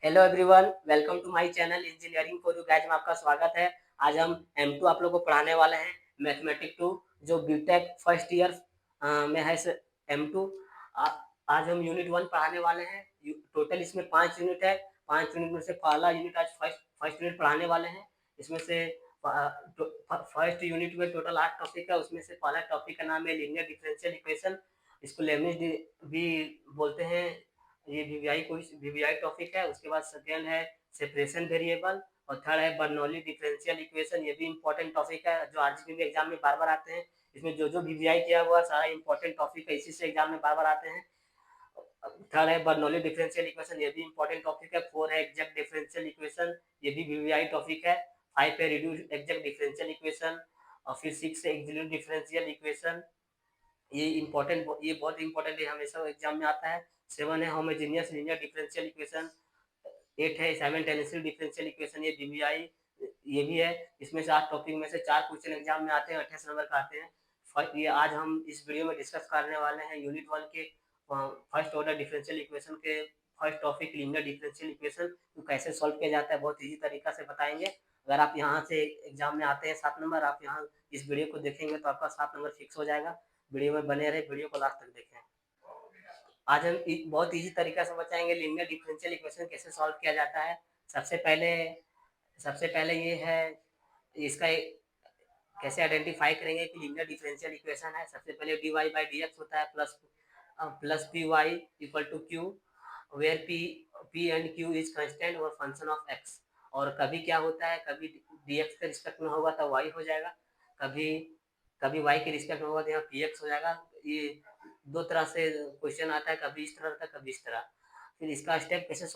Hello everyone, welcome to my channel engineering for you guys में आपका स्वागत है। आज हम M2 आप लोगों को पढ़ाने वाले हैं, मैथमेटिक्स 2 जो बीटेक फर्स्ट ईयर में है M2। आज हम यूनिट 1 पढ़ाने वाले हैं। टोटल इसमें 5 यूनिट है। 5 यूनिट में से पहला यूनिट आज फर्स्ट यूनिट पढ़ाने वाले हैं। इसमें से फर्स्ट यूनिट में टोटल 8 टॉपिक है। उसमें से पहला टॉपिक का नाम है लीनियर डिफरेंशियल इक्वेशन। इसको लेबनिज भी बोलते हैं। ये वीवीआई टॉपिक है। उसके बाद सेकेंड है सेपरेशन वेरिएबल और थर्ड है बर्नौली डिफरेंशियल इक्वेशन। ये भी इंपॉर्टेंट टॉपिक है जो आरजीबी में एग्जाम में बार बार आते हैं। इसमें जो वीवीआई किया हुआ सारा इंपॉर्टेंट टॉपिक है, इसी से एग्जाम में बार बार आते हैं। थर्ड है बर्नौली डिफरेंशियल इक्वेशन, ये भी इंपॉर्टेंट टॉपिक है। फोर है एग्जैक्ट डिफरेंशियल इक्वेशन, ये भी वीवीआई टॉपिक है। फाइव है रिड्यूस एग्जैक्ट डिफरेंशियल इक्वेशन और फिर सिक्स है एग्जीक्यूटिव डिफरेंशियल इक्वेशन। ये बहुत इंपॉर्टेंट है, हमेशा एग्जाम में आता है। सेवन है homogeneous linear differential equation. Eight है साइमल्टेनियस डिफरेंशियल इक्वेशन, ये बीबीआई ये भी है। इसमें से 8 टॉपिक में से 4 क्वेश्चन एग्जाम में आते हैं, 28 नंबर का आते हैं। ये आज हम इस वीडियो में डिस्कस करने वाले हैं यूनिट 1 के फर्स्ट ऑर्डर डिफरेंशियल इक्वेशन के first topic linear differential equation को कैसे सॉल्व किया जाता है, बहुत ईजी तरीका से बताएंगे। अगर आप यहाँ से एग्जाम में आते हैं 7 नंबर, आप यहाँ इस वीडियो को देखेंगे तो आपका 7 नंबर फिक्स हो जाएगा। वीडियो में बने रहे, वीडियो को लास्ट तक देखें। आज हम बहुत इजी तरीका से बताएंगे लीनियर डिफरेंशियल इक्वेशन कैसे सॉल्व किया जाता है। सबसे पहले सबसे पहले ये है इसका कैसे आइडेंटिफाई करेंगे कि लीनियर डिफरेंशियल इक्वेशन है। सबसे पहले d y by D x होता है plus p y equal to q, where p and q is constant और फंक्शन ऑफ एक्स। और कभी क्या होता है, कभी डी एक्स के रिस्पेक्ट में होगा तो वाई हो जाएगा, कभी कभी वाई के रिस्पेक्ट में होगा तो यहाँ पी एक्स हो जाएगा। ये दो तरह से क्वेश्चन आता है, कभी इस तरह आता है कभी इस तरह। फिर इसका स्टेप कैसे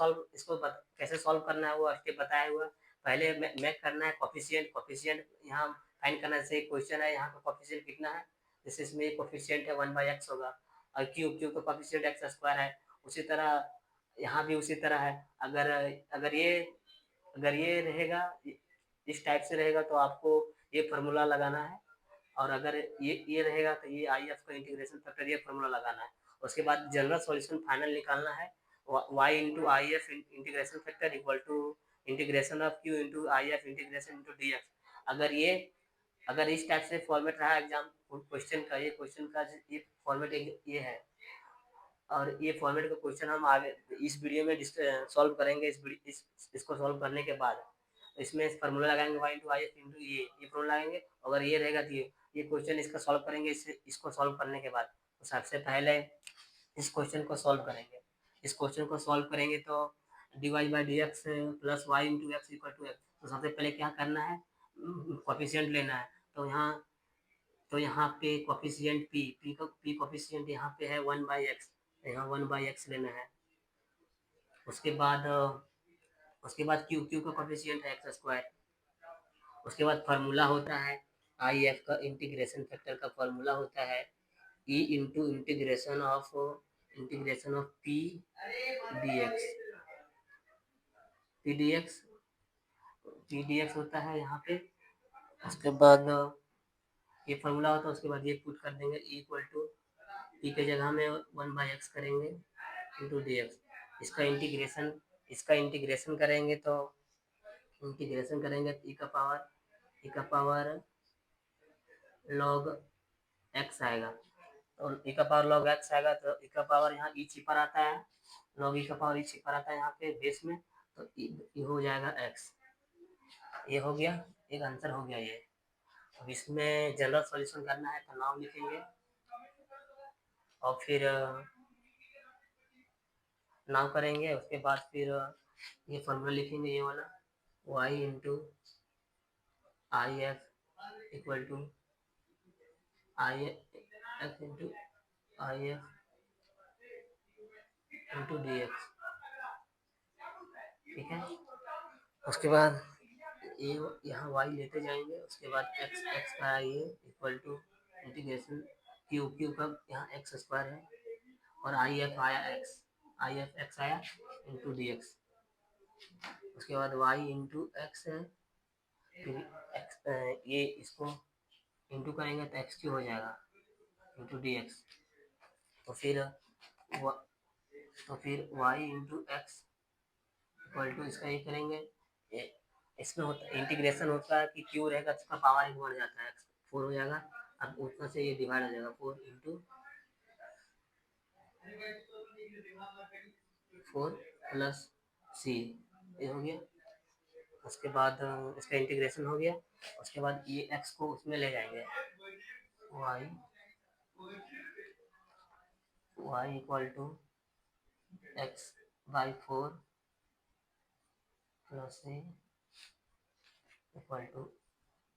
सॉल्व करना है वो स्टेप बताया हुआ। पहले मैथ करना है कॉफिशिएंट कॉफिशिएंट यहाँ फाइंड करना। जैसे क्वेश्चन है यहाँ का कॉफिशिएंट कितना है, जैसे इसमें कॉफिशिएंट है 1/x होगा और क्यू का कॉफिशिएंट एक्स स्क्वायर है। उसी तरह यहाँ भी उसी तरह है। अगर अगर ये अगर ये रहेगा, इस टाइप से रहेगा तो आपको ये फार्मूला लगाना है। और अगर ये रहेगा तो ये आई एफ का इंटीग्रेशन फैक्टर, ये फार्मूला लगाना है। उसके बाद जनरल सॉल्यूशन फाइनल निकालना है। Y into I F integration factor equal to integration of q into I F integration into d x. अगर ये अगर इस टाइप से फॉर्मेट रहा एग्जाम क्वेश्चन का ये फॉर्मेट ये है। और ये फॉर्मेट का क्वेश्चन हम आगे इस वीडियो में सॉल्व करेंगे। इसको सॉल्व करने के बाद इसमें फार्मूला लगाएंगे y into I F into ये फार्मूला लगाएंगे। अगर ये रहेगा तो ये क्वेश्चन इसका सॉल्व करेंगे। इसको सॉल्व करने के बाद तो सबसे पहले इस क्वेश्चन को सॉल्व करेंगे। इस क्वेश्चन को सॉल्व करेंगे तो d y by D x plus y into x equal to x. तो सबसे पहले क्या करना है, कोफिशिएंट लेना है। तो यहाँ पे कोफिशिएंट पी कोफिशिएंट यहाँ पे है 1/x, यहाँ 1/x लेना है। उसके बाद क्यू का कोफिशिएंट है एक्स स्क्वायर। उसके बाद फार्मूला होता है आई एफ का, इंटीग्रेशन फैक्टर का फार्मूला होता है E into integration of P d x. P d x होता है यहाँ पे। उसके बाद ये फार्मूला होता है। उसके बाद ये पुट कर देंगे इक्वल टू पी के जगह में 1/x करेंगे इंटू डी एक्स। इसका इंटीग्रेशन करेंगे तो ई का पावर लॉग एक्स आएगा। तो ई का पावर लॉग एक्स आएगा तो ई का पावर यहाँ ई छिपर आता है, लॉग ई का पावर ई छिपर आता है यहाँ पे बेस में। तो ई हो जाएगा एक्स। ये हो गया, एक आंसर हो गया ये। अब इसमें जनरल सॉल्यूशन करना है तो नाम लिखेंगे और फिर नाम करेंगे। उसके बाद फिर ये फॉर्मूला लिखेंगे, ये वाला y into I F equal to I F into I F into d x. ठीक है। उसके बाद ये यहाँ वाई लेते जाएंगे। उसके बाद एक्स एक्स का ये इक्वल टू इंटीग्रेशन क्यू का यहाँ एक्स स्क्वायर है और आई एफ आया एक्स आया इंटू डी एक्स। उसके बाद वाई इंटू एक्स है, फिर एक्स ये इसको इंटू करेंगे तो एक्स क्यू हो जाएगा इंटू डी एक्स। तो फिर y into x equal to इसका ये करेंगे, इसमें होता इंटीग्रेशन होता है कि क्यू रहेगा तो उसका पावर 1 बढ़ जाता है, 4 हो जाएगा। अब उतना से ये डिवाइड हो जाएगा, 4 इंटू 4 प्लस सी, ये हो गया। उसके बाद इसका इंटीग्रेशन हो गया। उसके बाद ये एक्स को उसमें ले जाएंगे, y equal to x by 4 plus c equal to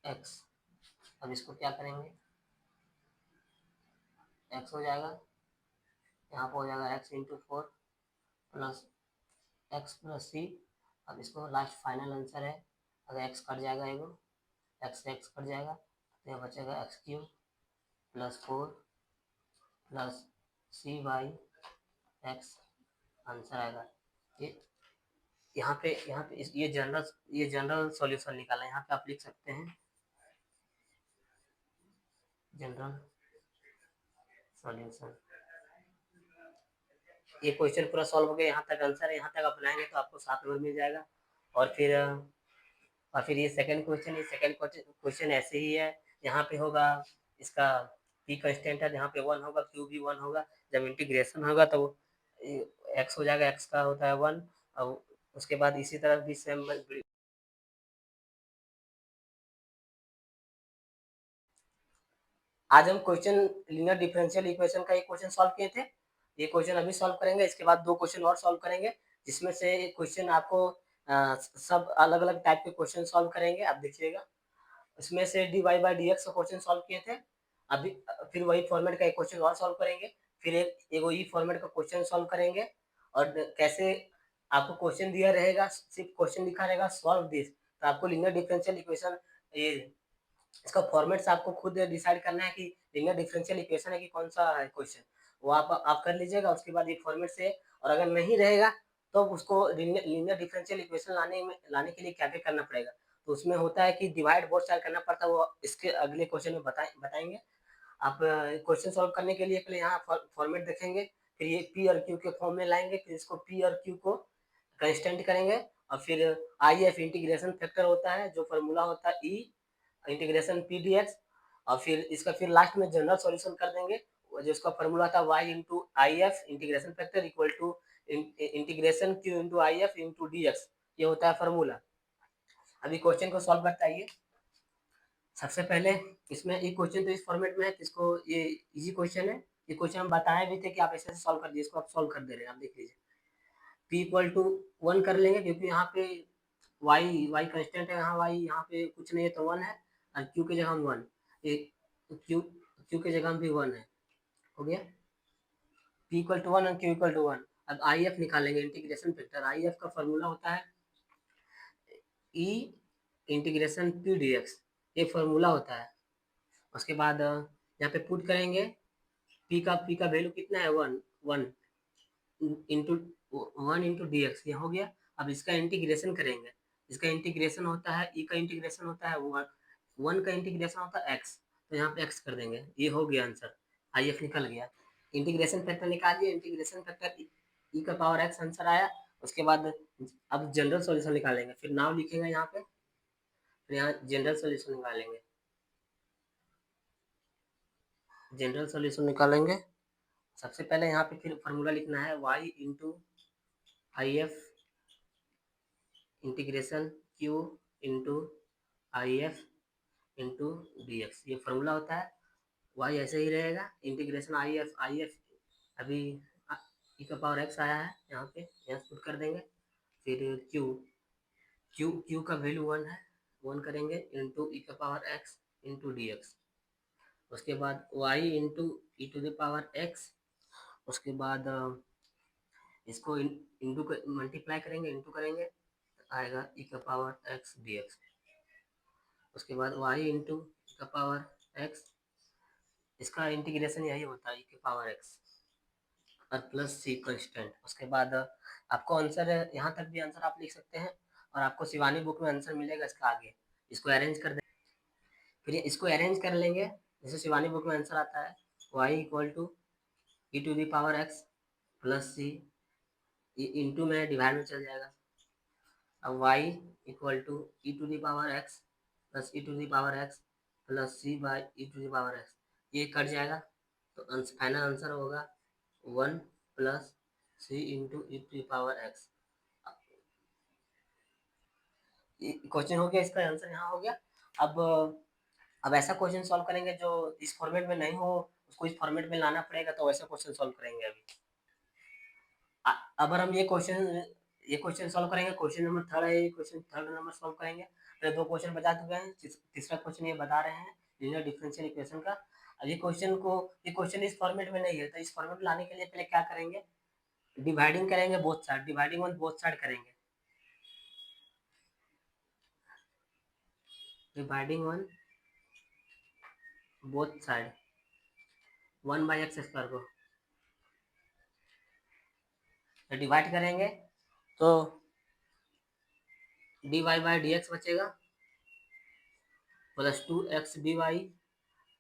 x. अब इसको क्या करेंगे, एक्स हो जाएगा, यहाँ पर हो जाएगा X into 4 plus X plus C. अब इसको लास्ट फाइनल आंसर है, अगर एक्स कट जाएगा, एगो एक्स से एक्स कट जाएगा तो यह बचेगा x cube plus 4 plus c by x, answer आएगा ये। यहाँ पे ये जनरल सॉल्यूशन निकाला, यहाँ पे आप लिख सकते हैं जनरल सॉल्यूशन। ये क्वेश्चन पूरा सॉल्व हो गया, यहाँ तक आंसर है, यहाँ तक आप बनाएंगे तो आपको 7 नंबर मिल जाएगा। और फिर ये सेकंड क्वेश्चन ऐसे ही है, यहाँ पे होगा इसका पी कांस्टेंट है, यहाँ पे 1 होगा, क्यू भी 1 होगा। जब इंटीग्रेशन होगा तो एक्स हो जाएगा, एक्स का होता है 1, और उसके बाद इसी तरह भी सेम। आज हम क्वेश्चन लीनियर डिफरेंशियल इक्वेशन का एक क्वेश्चन सॉल्व किए थे, ये क्वेश्चन अभी सॉल्व करेंगे। इसके बाद 2 क्वेश्चन और सॉल्व करेंगे, जिसमें से क्वेश्चन आपको सब अलग अलग टाइप के क्वेश्चन सॉल्व करेंगे, आप देखिएगा। इसमें से d y by D x का क्वेश्चन सॉल्व किए थे, अभी फिर वही फॉर्मेट का एक क्वेश्चन और सॉल्व करेंगे, फिर एक ई फॉर्मेट का क्वेश्चन सॉल्व करेंगे। और कैसे आपको क्वेश्चन दिया रहेगा, सिर्फ क्वेश्चन लिखा रहेगा सॉल्व दिस, तो आपको लीनियर डिफरेंशियल इक्वेशन ये इसका फॉर्मेट से आपको खुद डिसाइड करना है कि लीनियर डिफरेंशियल इक्वेशन है कि कौन सा है क्वेश्चन, वो आप कर लीजिएगा। उसके बाद ये फॉर्मेट से, और अगर नहीं रहेगा तो उसको लीनियर डिफरेंशियल इक्वेशन लाने के लिए क्या क्या करना पड़ेगा, तो उसमें होता है कि डिवाइड बोथ साइड करना पड़ता है, वो इसके अगले क्वेश्चन में बताएंगे। आप क्वेश्चन सॉल्व करने के लिए पहले यहाँ फॉर्मेट देखेंगे, फिर ये पी और क्यू के फॉर्म में लाएंगे, फिर इसको पी और क्यू को कंस्टेंट करेंगे, और फिर आई एफ इंटीग्रेशन फैक्टर होता है, जो फॉर्मूला होता है ई इंटीग्रेशन पी डी एक्स, और फिर इसका फिर लास्ट में जनरल सॉल्यूशन कर देंगे, जो इसका फॉर्मूला था y into I F integration factor equal to integration q into I F into d x, ये होता है फॉर्मूला। अभी क्वेश्चन को सॉल्व करते आइए। सबसे पहले इसमें एक क्वेश्चन तो इस फॉर्मेट में है, इसको ये इजी क्वेश्चन है, ये क्वेश्चन हम बताए भी थे कि आप ऐसे सॉल्व कर दीजिए, इसको आप सॉल्व कर दे रहे हैं, आप देख लीजिए। p इक्वल टू 1 कर लेंगे, क्योंकि यहाँ पे y कांस्टेंट है, यहाँ पे कुछ नहीं है तो 1 है, और q की जगह हम 1, ये q की जगह हम भी 1 है, हो गया। p इक्वल टू 1 और q इक्वल टू 1। अब आई एफ निकालेंगे, इंटीग्रेशन फैक्टर। आई एफ का फॉर्मूला होता है e integration p d x, ये फॉर्मूला होता है। उसके बाद यहाँ पे पुट करेंगे, p का वैल्यू कितना है, 1 इंटू 1 इंटू डी एक्स, ये हो गया। अब इसका इंटीग्रेशन करेंगे, इसका इंटीग्रेशन होता है ई का इंटीग्रेशन होता है 1 का इंटीग्रेशन होता है एक्स, तो यहाँ पे एक्स कर देंगे, ये हो गया आंसर, आई एफ निकल गया। इंटीग्रेशन फैक्टर निकालिए, इंटीग्रेशन फैक्टर ई का पावर एक्स आंसर आया। उसके बाद अब जनरल सॉल्यूशन निकालेंगे, फिर नाम लिखेंगे यहाँ पे, फिर यहाँ जनरल सॉल्यूशन निकालेंगे, जनरल सॉल्यूशन निकालेंगे। सबसे पहले यहाँ पे फिर फार्मूला लिखना है y into I F integration q into I F into d x, ये फार्मूला होता है। y ऐसे ही रहेगा, इंटीग्रेशन आई एफ अभी ई का पावर एक्स आया है, यहाँ पे यहाँ पुट कर देंगे। फिर q का वैल्यू 1 है, 1 करेंगे इंटू ई का power x into d x. उसके बाद y into e to the power x, उसके बाद इसको इंटू मल्टीप्लाई करेंगे, इंटू करेंगे, आएगा ई का पावर एक्स डी एक्स। उसके बाद y इंटू ई का पावर एक्स, इसका इंटीग्रेशन यही होता है, ई के पावर एक्स और प्लस सी कंस्टेंट। उसके बाद आपको आंसर, यहाँ तक भी आंसर आप लिख सकते हैं, और आपको शिवानी बुक में आंसर मिलेगा इसका आगे। इसको अरेंज कर दें, फिर इसको अरेंज कर लेंगे, जैसे शिवानी बुक में आंसर आता है y equal to e to the power x plus c, into में डिवाइड में चल जाएगा, अब y equal to e to the power x plus e to the power x plus c by e to the power x, ये cut जाएगा तो final answer होगा 1 plus c into e to the power x। Question हो गया, इसका answer यहाँ हो गया। अब अब ऐसा क्वेश्चन सॉल्व करेंगे जो इस फॉर्मेट में नहीं हो, उसको इस फॉर्मेट में लाना पड़ेगा, तो वैसा क्वेश्चन सॉल्व करेंगे अभी। अगर हम ये क्वेश्चन सॉल्व करेंगे, क्वेश्चन नंबर थर्ड है, क्वेश्चन थर्ड नंबर सॉल्व करेंगे, तो 2 क्वेश्चन बचा चुके हैं, तीसरा क्वेश्चन ये बता रहे हैं लीनियर डिफरेंशियल इक्वेशन का। अब ये क्वेश्चन इस फॉर्मेट में नहीं है, तो इस फॉर्मेट में लाने के लिए पहले क्या करेंगे, डिवाइडिंग करेंगे both side, dividing on both side करेंगे, dividing on both side 1/x² को डिवाइड करेंगे तो dy बाई डी एक्स बचेगा plus 2x dy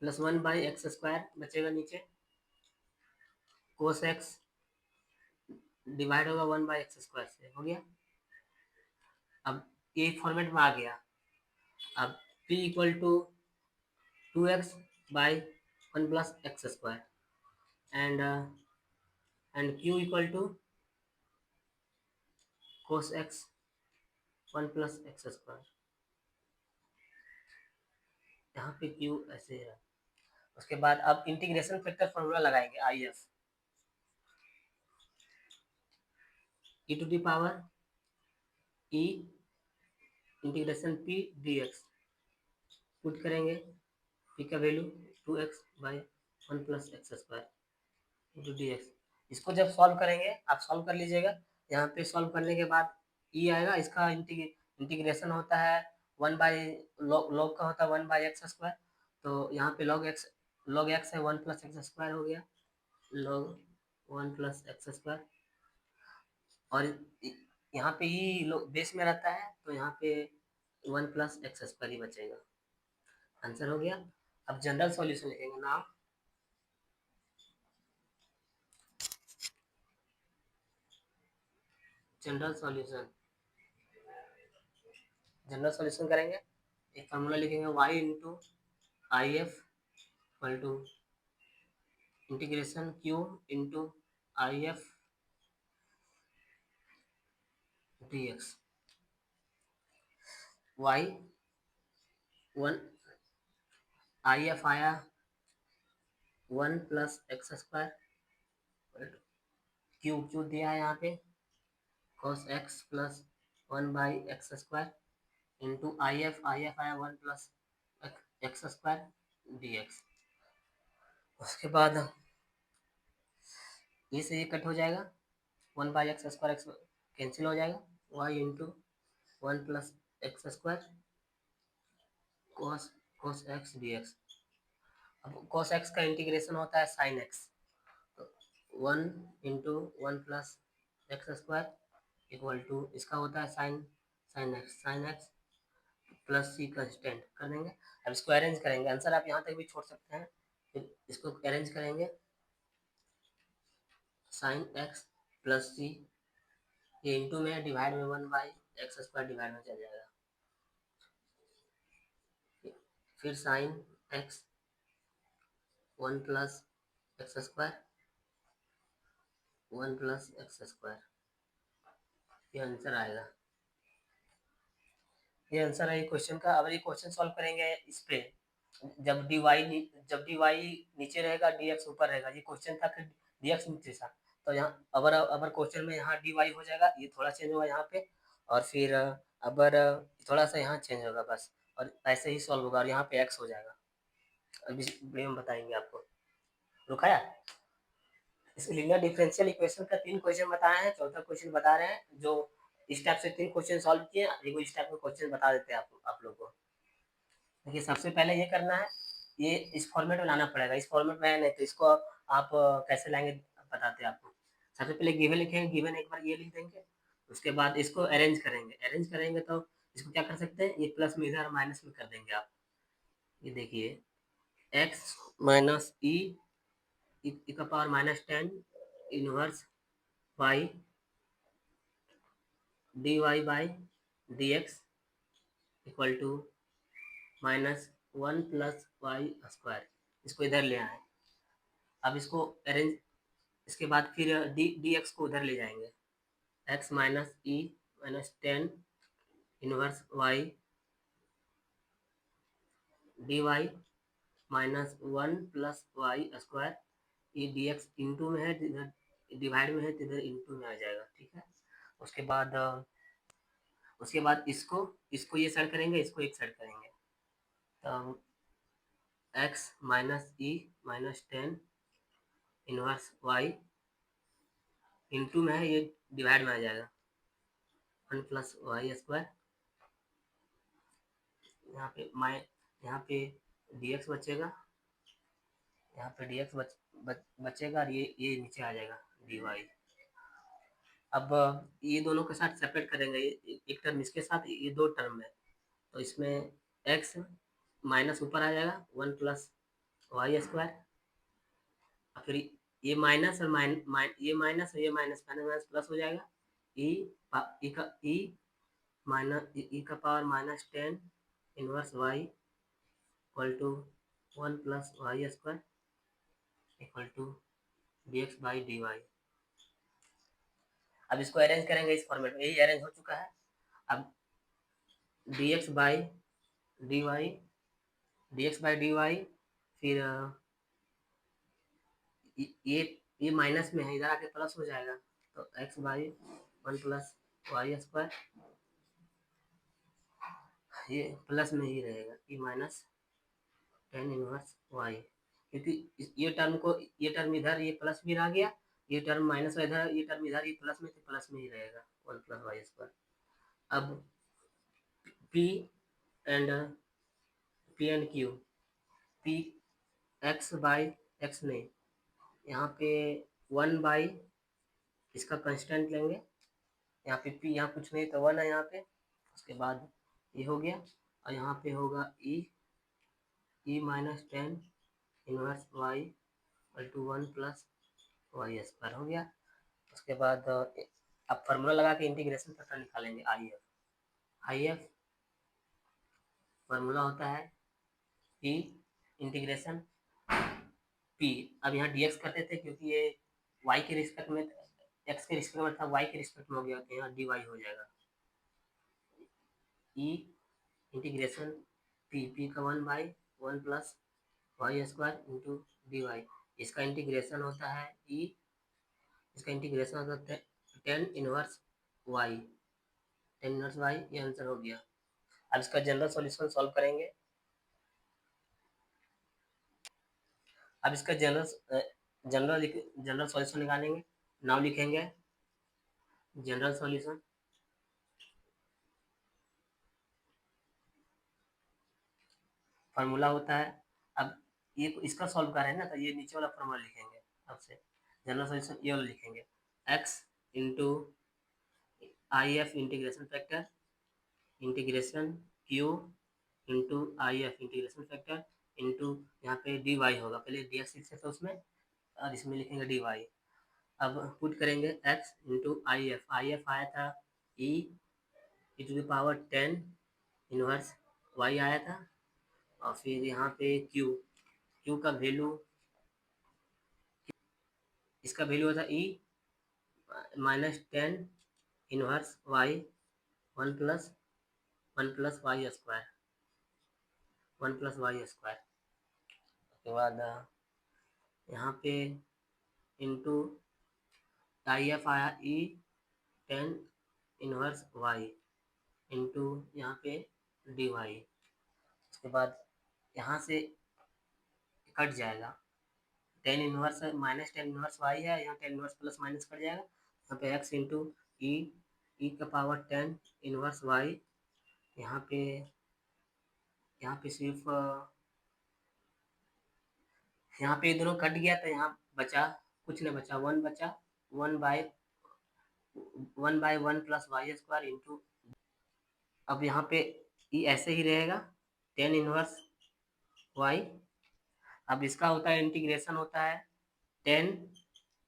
plus 1/x² बचेगा नीचे, कोस x डिवाइड होगा 1/x² से, हो गया। अब ये फॉर्मेट में आ गया। अब p equal to 2x by 1 plus x² and q equal to cos x 1 plus x²। यहाँ पे q ऐसे है। उसके बाद अब इंटीग्रेशन फैक्टर फॉर्मूला लगाएंगे, I F e to the power e integration p d x, put करेंगे p का value 2x by 1 plus x² into d x. इसको जब सॉल्व करेंगे, आप सॉल्व कर लीजिएगा, यहाँ पे सॉल्व करने के बाद ई आएगा, इसका इंटीग्रेशन होता है 1 बाई लॉग का होता है 1/x², तो यहाँ पे लॉग एक्स है 1 प्लस x² हो गया, लॉग 1 प्लस x², और यहाँ पे ही बेस में रहता है, तो यहाँ पे 1 प्लस x² ही बचेगा, आंसर हो गया। अब जनरल सॉल्यूशन लिखेंगे ना, जनरल सॉल्यूशन करेंगे, एक फार्मूला लिखेंगे y into I F equal to integration q into I F d x, y 1 I F आया 1 प्लस x² क्यू दिया है यहाँ पे cos x plus 1/x² into I F आया 1 प्लस x² डी एक्स। उसके बाद ये से ये कट हो जाएगा, 1/x² x कैंसिल हो जाएगा, y into 1 plus x² cos x D x. अब cos x का इंटीग्रेशन होता है sin x, तो 1 into 1 plus x² equal to इसका होता है sin x plus c constant कर देंगे। अब इसको अरेंज करेंगे, आंसर आप यहाँ तक भी छोड़ सकते हैं, फिर इसको अरेंज करेंगे sin x प्लस c, ये इंटू में डिवाइड में 1/x² डिवाइड में चल जाएगा, फिर sin x 1 plus x², 1 plus x², ये आंसर आएगा, ये आंसर है क्वेश्चन का। अब ये क्वेश्चन सॉल्व करेंगे इस पे, जब dy नीचे रहेगा dx ऊपर रहेगा, ये क्वेश्चन था कि dx नीचे था, तो यहाँ अगर क्वेश्चन में यहाँ dy हो जाएगा, ये थोड़ा चेंज होगा यहाँ पे, और फिर अगर थोड़ा सा यहाँ चेंज होगा बस, और ऐसे ही सॉल्व होगा, और यहाँ पे x हो जाएगा। अभी वीडियो में बताएंगे आपको, रुकाया। इस लीनियर डिफरेंशियल इक्वेशन का 3 क्वेश्चन बताए हैं, चौथा क्वेश्चन बता रहे हैं, जो इस टाइप से 3 क्वेश्चन सॉल्व किए, एक इस टाइप का क्वेश्चन बता देते हैं आप लोग को। देखिए सबसे पहले ये करना है, ये इस फॉर्मेट में लाना पड़ेगा, इस फॉर्मेट में है नहीं, तो इसको आप कैसे लाएंगे बताते हैं आपको। सबसे पहले गिवन लिखेंगे, गिवन एक बार ये लिख देंगे, उसके बाद इसको अरेंज करेंगे, अरेंज करेंगे तो इसको क्या कर सकते हैं, ये प्लस में इधर माइनस में कर देंगे आप। ये देखिए एक्स माइनस ई का power -10 inverse Y D y by D x equal to -1 plus Y square, इसको इधर ले आए। अब इसको अरेंज, इसके बाद फिर डी एक्स को उधर ले जाएंगे, X minus E minus 10 inverse Y D Y -1 plus Y square, ये डी एक्स इंटू में है, इधर डिवाइड में है तो इधर इंटू में आ जाएगा, ठीक है। उसके बाद इसको इसको ये साइड करेंगे, इसको एक साइड करेंगे, तो x minus E minus 10 inverse Y into में है, ये डिवाइड में आ जाएगा, 1 प्लस वाई स्क्वायर, यहाँ पे डी एक्स बचेगा, यहाँ पे डी एक्स बचेगा और ये नीचे आ जाएगा डी वाई। अब ये दोनों के साथ सेपरेट करेंगे, एक टर्म इसके साथ, ये दो टर्म है, तो इसमें एक्स माइनस ऊपर आ जाएगा 1 प्लस वाई स्क्वायर, फिर ये माइनस और ये माइनस और ये माइनस माइनस प्लस हो जाएगा, ई माइनस ई का power -10 inverse Y equal to 1 plus Y square equal to d x by d Y. अब इसको अरेंज करेंगे इस फॉर्मेट में, यही अरेंज हो चुका है। अब d x by d y, फिर ये माइनस में है, इधर आके प्लस हो जाएगा, तो x by 1 plus Y square, ये प्लस में ही रहेगा, ई माइनस 10 इनवर्स वाई, क्योंकि ये टर्म इधर, ये प्लस भी रह गया, ये टर्म माइनस इधर, ये टर्म इधर, ये प्लस में, तो प्लस में ही रहेगा 1 प्लस वाई स्क्वायर। अब P and Q, P x by x नहीं, यहाँ पे 1 बाई इसका कंस्टेंट लेंगे, यहाँ पे पी, यहाँ कुछ नहीं तो 1 है यहाँ पे, उसके बाद ये हो गया, और यहाँ पे होगा E minus 10 inverse Y equal to 1 plus Y square हो गया। उसके बाद अब फार्मूला लगा के इंटीग्रेशन फैक्टर निकालेंगे, आई एफ फार्मूला होता है ई इंटीग्रेशन पी। अब यहाँ डी एक्स करते थे, क्योंकि ये वाई के रिस्पेक्ट में, एक्स के रिस्पेक्ट में था, वाई के रिस्पेक्ट में हो गया, तो यहाँ डी वाई हो जाएगा, ई इंटीग्रेशन पी का 1 by 1 plus Y square into d y, इसका इंटीग्रेशन होता है इसका इंटीग्रेशन होता है 10 इनवर्स वाई, ये आंसर हो गया। अब इसका जनरल सॉल्यूशन सॉल्व करेंगे। अब इसका जनरल सॉल्यूशन निकालेंगे, नाउ लिखेंगे जनरल सॉल्यूशन, फार्मूला होता है, अब ये इसका सॉल्व कर रहे हैं ना, तो ये नीचे वाला फार्मूला लिखेंगे, अब से जनरल सॉल्यूशन ये वाला लिखेंगे, x into I F integration factor integration q into I F integration factor into यहाँ पे डी वाई होगा, पहले डी एक्स लिखे थे उसमें, और इसमें लिखेंगे डी वाई। अब पुट करेंगे एक्स इंटू आई एफ आया था E to the power 10 inverse Y आया था, और फिर यहाँ पे क्यू का वैल्यू, इसका वैल्यू होता e -10 inverse y 1 plus Y square, उसके बाद यहाँ पे इंटू आई एफ आया ई 10 इनवर्स वाई इंटू यहाँ पे डी वाई, उसके बाद यहाँ से कट जाएगा, 10 इनवर्स -10 इनवर्स वाई है, यहाँ 10 इनवर्स प्लस माइनस कट जाएगा, यहाँ पे एक्स इंटू ई का पावर 10 इनवर्स वाई, यहाँ पे सिर्फ यहाँ पे दोनों कट गया, तो यहाँ बचा कुछ नहीं बचा, 1 बचा, 1 by 1 plus Y square into, अब यहाँ पे ई ऐसे ही रहेगा 10 इनवर्स वाई, अब इसका होता है इंटीग्रेशन होता है 10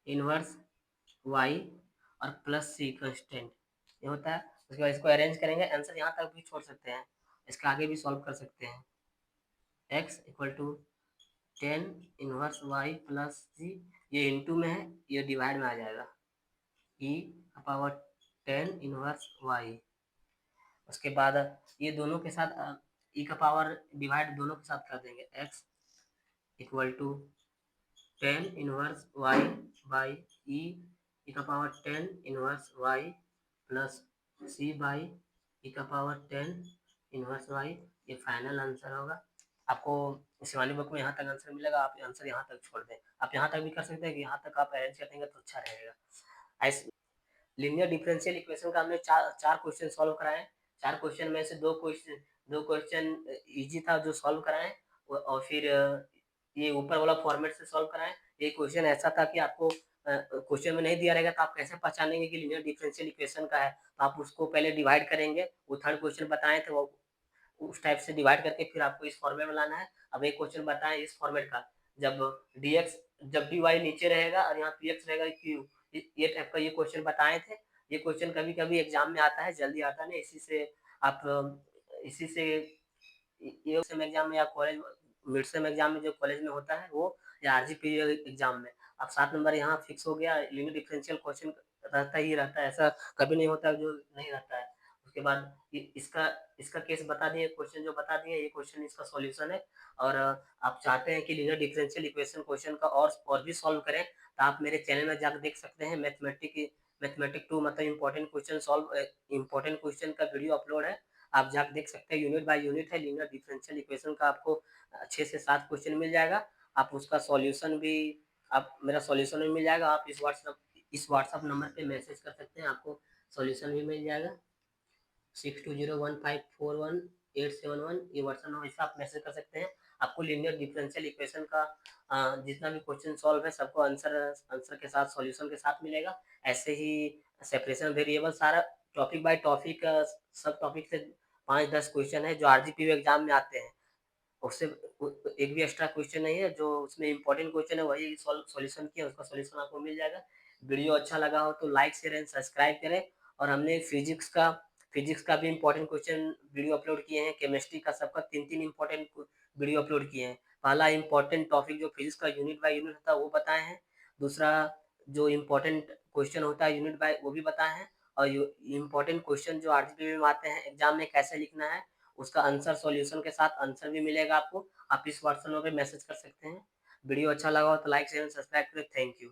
इनवर्स वाई और प्लस सी कंस्टेंट, ये होता है, उसके बाद इसको अरेंज करेंगे, आंसर यहाँ तक भी छोड़ सकते हैं, इसके आगे भी सॉल्व कर सकते हैं। x equal to 10 inverse y plus जी, ये इनटू में है, ये डिवाइड में आ जाएगा, e का पावर 10 इनवर्स y। उसके बाद ये दोनों के साथ e का पावर डिवाइड दोनों के साथ कर देंगे, x equal to 10 inverse y by e का power 10 inverse y plus c by e का पावर 10 इनवर्स y। ये फाइनल आंसर होगा। आपको शिवानी बुक में यहाँ तक आंसर मिलेगा, आप आंसर यहाँ तक छोड़ दें। आप यहाँ तक भी कर सकते हैं कि यहाँ तक आप अरेंज कर देंगे तो अच्छा रहेगा। ऐसे लीनियर डिफरेंशियल इक्वेशन का हमने चार क्वेश्चन सॉल्व कराए। चार क्वेश्चन में से दो क्वेश्चन इजी था जो सॉल्व कराए, और फिर ये ऊपर वाला फॉर्मेट से सॉल्व कराए। ये क्वेश्चन ऐसा था कि आपको क्वेश्चन में नहीं दिया रहेगा तो आप कैसे पहचानेंगे कि लीनियर डिफरेंशियल इक्वेशन का है, तो आप उसको पहले डिवाइड करेंगे। वो थर्ड क्वेश्चन बताए थे, वो उस टाइप से डिवाइड करके फिर आपको इस फॉर्मेट में लाना है। अब एक क्वेश्चन बताएं इस फॉर्मेट का, जब dx जब dy नीचे रहेगा और यहाँ px रहेगा q, ये टाइप का ये क्वेश्चन बताए थे। ये क्वेश्चन कभी कभी एग्जाम में आता है, जल्दी आता नहीं, इसी से ये सेम एग्जाम में या कॉलेज मिड सेम एग्जाम में जो कॉलेज में होता है वो, या आरजीपी एग्जाम में। अब 7 नंबर यहाँ फिक्स हो गया। लीनियर डिफरेंशियल क्वेश्चन रहता ही रहता है, ऐसा कभी नहीं होता जो नहीं रहता है। उसके बाद इसका इसका केस बता दिए, क्वेश्चन जो बता दिए, ये क्वेश्चन इसका सॉल्यूशन है। और आप चाहते हैं कि लीनियर डिफरेंशियल इक्वेशन क्वेश्चन का और भी सॉल्व करें, तो आप मेरे चैनल में जाकर देख सकते हैं। मैथमेटिक 2 मतलब इम्पोर्टेंट क्वेश्चन का वीडियो अपलोड है, आप जाकर देख सकते हैं। यूनिट बाय यूनिट है, लीनियर डिफरेंशियल इक्वेशन का आपको 6 से 7 क्वेश्चन मिल जाएगा। आप उसका सॉल्यूशन भी, आप मेरा सॉल्यूशन भी मिल जाएगा। आप इस व्हाट्सएप नंबर पे मैसेज कर सकते हैं, आपको सॉल्यूशन भी मिल जाएगा। 6201541871 ये व्हाट्सएप नंबर, इस आप मैसेज कर सकते हैं। आपको लीनियर डिफरेंशियल इक्वेशन का जितना भी क्वेश्चन सॉल्व है सबको आंसर के साथ, सॉल्यूशन के साथ मिलेगा। ऐसे ही सेपरेशन वेरिएबल, सारा टॉपिक बाय टॉपिक, सब टॉपिक से 5-10 क्वेश्चन है जो आरजीपी एग्जाम में आते हैं। उससे एक भी एक्स्ट्रा क्वेश्चन नहीं है, जो उसमें इंपॉर्टेंट क्वेश्चन है वही सॉल्यूशन किया, उसका सॉल्यूशन आपको मिल जाएगा। वीडियो अच्छा लगा हो तो लाइक शेयर एंड सब्सक्राइब करें। और हमने फिजिक्स का भी इंपॉर्टेंट क्वेश्चन वीडियो अपलोड किए हैं, केमिस्ट्री का, सबका 3-3 इंपॉर्टेंट वीडियो अपलोड किए हैं। पहला इंपॉर्टेंट टॉपिक जो फिजिक्स का यूनिट बाय यूनिट होता है वो बताए हैं। दूसरा जो इंपॉर्टेंट क्वेश्चन होता है यूनिट बाय, वो भी बताए हैं। और इंपॉर्टेंट क्वेश्चन जो आरजीपी में आते हैं एग्जाम में कैसे लिखना है, उसका आंसर सॉल्यूशन के साथ आंसर भी मिलेगा आपको। आप इस व्हाट्सएप नंबर पे मैसेज कर सकते हैं। वीडियो अच्छा लगा हो तो लाइक शेयर सब्सक्राइब करें। Thank you.